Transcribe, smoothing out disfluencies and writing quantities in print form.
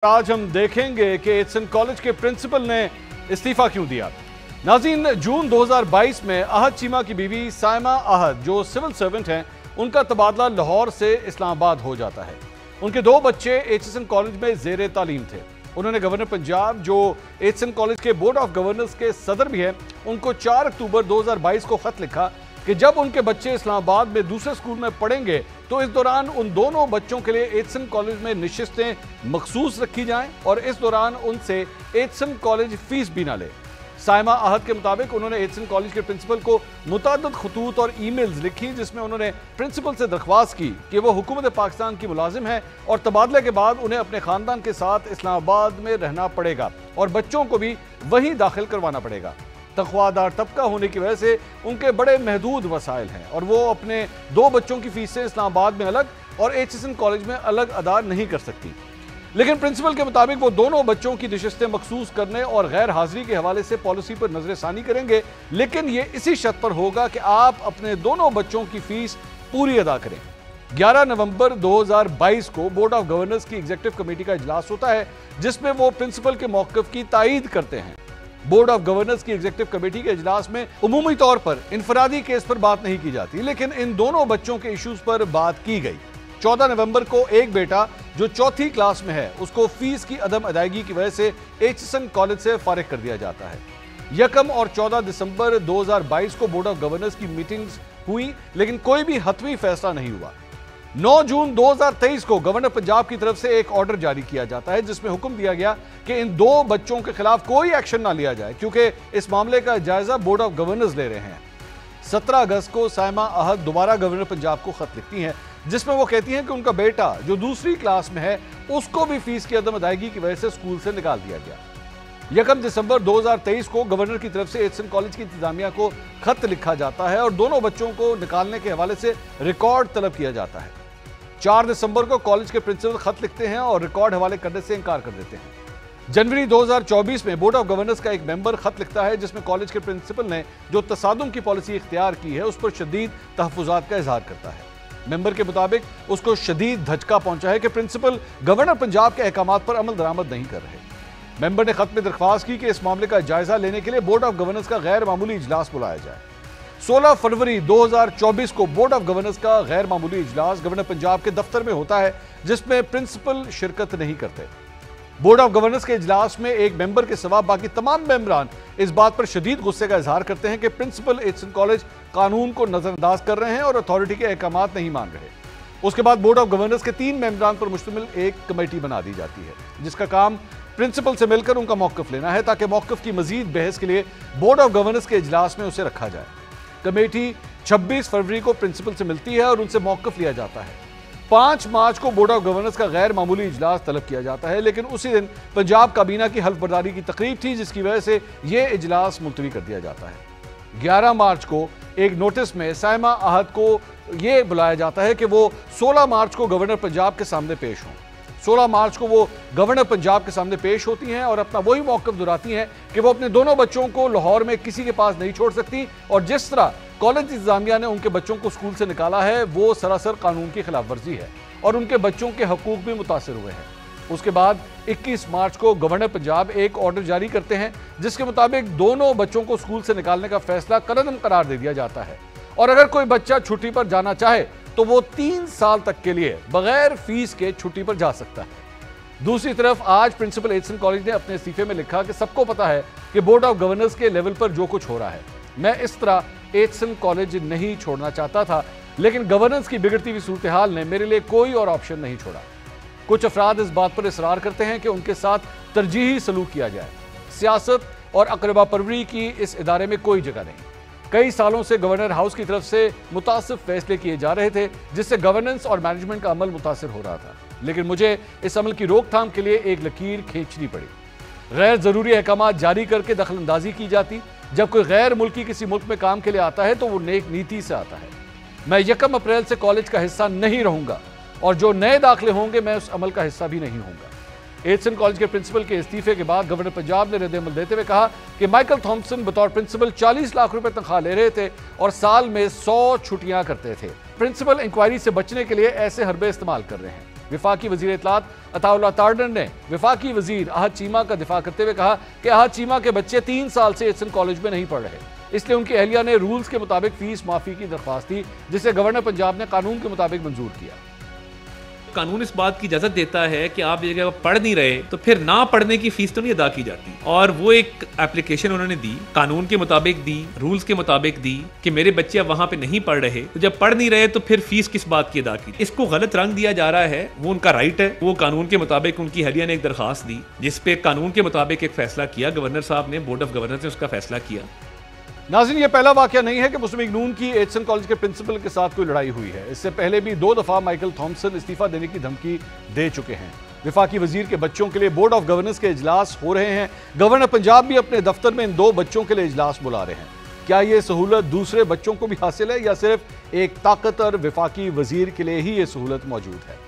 आज हम देखेंगे कि एचएसएन कॉलेज के प्रिंसिपल ने इस्तीफा क्यों दिया। नाज़रीन, जून 2022 में अहद चीमा की बीवी साइमा अहद जो सिविल सर्वेंट हैं, उनका तबादला लाहौर से इस्लामाबाद हो जाता है। उनके दो बच्चे एचएसएन कॉलेज में ज़ेरे तालीम थे। उन्होंने गवर्नर पंजाब जो एचएसएन कॉलेज के बोर्ड ऑफ गवर्नर्स के सदर भी हैं, उनको 4 अक्टूबर 2022 को खत लिखा कि जब उनके बच्चे इस्लामाबाद में दूसरे स्कूल में पढ़ेंगे तो इस दौरान उन दोनों बच्चों के लिए एचएसएन कॉलेज में नशिस्तें मखसूस रखी जाएं और इस दौरान उनसे एचएसएन कॉलेज फीस भी ना ले। साइमा अहद के मुताबिक उन्होंने एचएसएन कॉलेज के प्रिंसिपल को मुतअद्दिद खतूत और ईमेल्स लिखी जिसमें उन्होंने प्रिंसिपल से दरख्वास्त की कि वो हुकूमत पाकिस्तान की मुलाजिम है और तबादले के बाद उन्हें अपने खानदान के साथ इस्लामाबाद में रहना पड़ेगा और बच्चों को भी वहीं दाखिल करवाना पड़ेगा। तख्वादार तबका होने की वजह से उनके बड़े महदूद वसाइल हैं और वो अपने दो बच्चों की फीस से इस्लामाबाद में अलग और एचएसएन कॉलेज में अलग अदा नहीं कर सकती। लेकिन प्रिंसिपल के मुताबिक वो दोनों बच्चों की नशिस्तें मखसूस करने और गैर हाजिरी के हवाले से पॉलिसी पर नजरसानी करेंगे, लेकिन ये इसी शर्त पर होगा कि आप अपने दोनों बच्चों की फीस पूरी अदा करें। 11 नवंबर 2022 को बोर्ड ऑफ गवर्नर्स की एग्जीक्यूटिव कमेटी का इजलास होता है जिसमें वो प्रिंसिपल के मौक़िफ़ की तायीद करते हैं। बोर्ड ऑफ गवर्नर्स की एग्जीक्यूटिव कमेटी के इजलास में उमूमी तौर पर इनफरादी केस पर बात नहीं की जाती, लेकिन इन दोनों बच्चों के इश्यूज पर बात की गई। 14 नवंबर को एक बेटा जो चौथी क्लास में है उसको फीस की अदम अदायगी की वजह से एचएसएन कॉलेज से फारिग कर दिया जाता है। 1 और 14 दिसंबर 2022 को बोर्ड ऑफ गवर्नर्स की मीटिंग्स हुई, लेकिन कोई भी हतमी फैसला नहीं हुआ। 9 जून 2023 को गवर्नर पंजाब की तरफ से एक ऑर्डर जारी किया जाता है जिसमें हुक्म दिया गया कि इन दो बच्चों के खिलाफ कोई एक्शन ना लिया जाए क्योंकि इस मामले का जायजा बोर्ड ऑफ गवर्नर्स ले रहे हैं। 17 अगस्त को साइमा अहद दोबारा गवर्नर पंजाब को खत लिखती हैं जिसमें वो कहती हैं कि उनका बेटा जो दूसरी क्लास में है उसको भी फीस की अदम अदायगी की वजह से स्कूल से निकाल दिया गया। 1 दिसंबर 2023 को गवर्नर की तरफ से एचएसएन कॉलेज की इंतजामिया को खत लिखा जाता है और दोनों बच्चों को निकालने के हवाले से रिकॉर्ड तलब किया जाता है। 4 दिसंबर को कॉलेज के प्रिंसिपल खत लिखते हैं और रिकॉर्ड हवाले करने से इनकार कर देते हैं। जनवरी 2024 में बोर्ड ऑफ गवर्नर्स का एक मेंबर खत लिखता है जिसमें कॉलेज के प्रिंसिपल ने जो तसादुम की पॉलिसी इख्तियार की है उस पर शदीद तहफ़्फ़ुज़ात का इजहार करता है। मेंबर के मुताबिक उसको शदीद धचका पहुंचा है कि प्रिंसिपल गवर्नर पंजाब के अहकामात पर अमल दरामद नहीं कर रहे। मेंबर ने खत में दरख्वास्त की कि इस मामले का जायजा लेने के लिए बोर्ड ऑफ गवर्नर्स का गैर मामूली इजलास बुलाया जाए। 16 फरवरी 2024 को बोर्ड ऑफ गवर्नर्स का गैर मामूली इजलास गवर्नर पंजाब के दफ्तर में होता है जिसमें प्रिंसिपल शिरकत नहीं करते। बोर्ड ऑफ गवर्नर्स के इजलास में एक मेंबर के सिवा बाकी तमाम मेंबरान इस बात पर शदीद गुस्से का इजहार करते हैं कि प्रिंसिपल एचएसएन कॉलेज कानून को नजरअंदाज कर रहे हैं और अथॉरिटी के अहकामात नहीं मान रहे। उसके बाद बोर्ड ऑफ गवर्नर्स के 3 मेंबरान पर मुश्तमिल एक कमेटी बना दी जाती है जिसका काम प्रिंसिपल से मिलकर उनका मौक़िफ़ लेना है ताकि मौक़िफ़ की मजीद बहस के लिए बोर्ड ऑफ गवर्नर्स के इजलास में उसे रखा जाए। कमेटी 26 फरवरी को प्रिंसिपल से मिलती है और उनसे मौक़िफ़ लिया जाता है। 5 मार्च को बोर्ड ऑफ गवर्नर्स का गैर मामूली इजलास तलब किया जाता है, लेकिन उसी दिन पंजाब काबीना की हल्फ बर्दारी की तकरीब थी जिसकी वजह से यह इजलास मुलतवी कर दिया जाता है। 11 मार्च को एक नोटिस में साइमा अहद को यह बुलाया जाता है कि वो 16 मार्च को गवर्नर पंजाब के सामने पेश हों। 16 मार्च को वो गवर्नर पंजाब के सामने पेश होती हैं और अपना वही मौक़िफ़ दोहराती हैं कि वो अपने दोनों बच्चों को लाहौर में किसी के पास नहीं छोड़ सकती और जिस तरह कॉलेज इंतजामिया ने उनके बच्चों को स्कूल से निकाला है वो सरासर कानून की खिलाफ वर्जी है और उनके बच्चों के हकूक भी मुतासर हुए हैं। उसके बाद 21 मार्च को गवर्नर पंजाब एक ऑर्डर जारी करते हैं जिसके मुताबिक दोनों बच्चों को स्कूल से निकालने का फैसला कलअदम करार दे दिया जाता है और अगर कोई बच्चा छुट्टी पर जाना चाहे तो वो 3 साल तक के लिए बगैर फीस के छुट्टी पर जा सकता है। दूसरी तरफ आज प्रिंसिपल एचएसएन कॉलेज ने अपने इस्तीफे में लिखा कि सबको पता है कि बोर्ड ऑफ गवर्नर्स के लेवल पर जो कुछ हो रहा है, मैं इस तरह एचएसएन कॉलेज नहीं छोड़ना चाहता था, लेकिन गवर्नेंस की बिगड़ती हुई सूरत हाल ने मेरे लिए कोई और ऑप्शन नहीं छोड़ा। कुछ अफराद इस बात पर इसरार करते हैं कि उनके साथ तरजीही सलूक किया जाए। सियासत और अकरबा परवरी की इस इदारे में कोई जगह नहीं। कई सालों से गवर्नर हाउस की तरफ से मुतासिब फैसले किए जा रहे थे जिससे गवर्नेंस और मैनेजमेंट का अमल मुतासिर हो रहा था, लेकिन मुझे इस अमल की रोकथाम के लिए एक लकीर खींचनी पड़ी। गैर जरूरी अहकाम जारी करके दखल अंदाजी की जाती। जब कोई गैर मुल्की किसी मुल्क में काम के लिए आता है तो वो नेक नीति से आता है। मैं 1 अप्रैल से कॉलेज का हिस्सा नहीं रहूंगा और जो नए दाखिले होंगे मैं उस अमल का हिस्सा भी नहीं होऊंगा। एचएसएन कॉलेज के प्रिंसिपल के इस्तीफे के बाद गवर्नर पंजाब ने रद्द-ए-अमल देते हुए कहा कि माइकल थॉम्पसन बतौर प्रिंसिपल 40 लाख रुपए तनख्वाह ले रहे थे और साल में 100 छुट्टियां करते थे। प्रिंसिपल इंक्वायरी से बचने के लिए ऐसे हरबे इस्तेमाल कर रहे हैं। विफाकी वजीर इत्तलात अताउल्लाह तारडन ने विफाकी वजीर अहद चीमा का दिफा करते हुए कहा कि अहद चीमा के बच्चे 3 साल से एचएन कॉलेज में नहीं पढ़ रहे, इसलिए उनकी अहलिया ने रूल्स के मुताबिक फीस माफी की दरख्वास्त दी, जिसे गवर्नर पंजाब ने कानून के मुताबिक मंजूर किया। कानून इस बात की इजाजत देता है कि आप जगह पढ़ नहीं रहे तो फिर ना पढ़ने की फीस तो नहीं अदा की जाती, और वो एक एप्लीकेशन उन्होंने दी, कानून के मुताबिक दी, रूल्स के मुताबिक दी कि मेरे बच्चे अब वहां पे नहीं पढ़ रहे, तो जब पढ़ नहीं रहे तो फिर फीस किस बात की अदा की। इसको गलत रंग दिया जा रहा है, वो उनका राइट है। वो कानून के मुताबिक उनकी अहलिया ने एक दरखास्त दी जिसपे कानून के मुताबिक एक फैसला किया, गवर्नर साहब ने, बोर्ड ऑफ गवर्नर ने उसका फैसला किया। नाज़रीन, ये पहला वाकया नहीं है कि मुस्लिम लीग नून की एचएन कॉलेज के प्रिंसिपल के साथ कोई लड़ाई हुई है। इससे पहले भी 2 दफा माइकल थॉमसन इस्तीफा देने की धमकी दे चुके हैं। विफाकी वजीर के बच्चों के लिए बोर्ड ऑफ गवर्नेंस के इजलास हो रहे हैं। गवर्नर पंजाब भी अपने दफ्तर में इन 2 बच्चों के लिए इजलास बुला रहे हैं। क्या ये सहूलत दूसरे बच्चों को भी हासिल है या सिर्फ एक ताकतवर विफाकी वजीर के लिए ही ये सहूलत मौजूद है?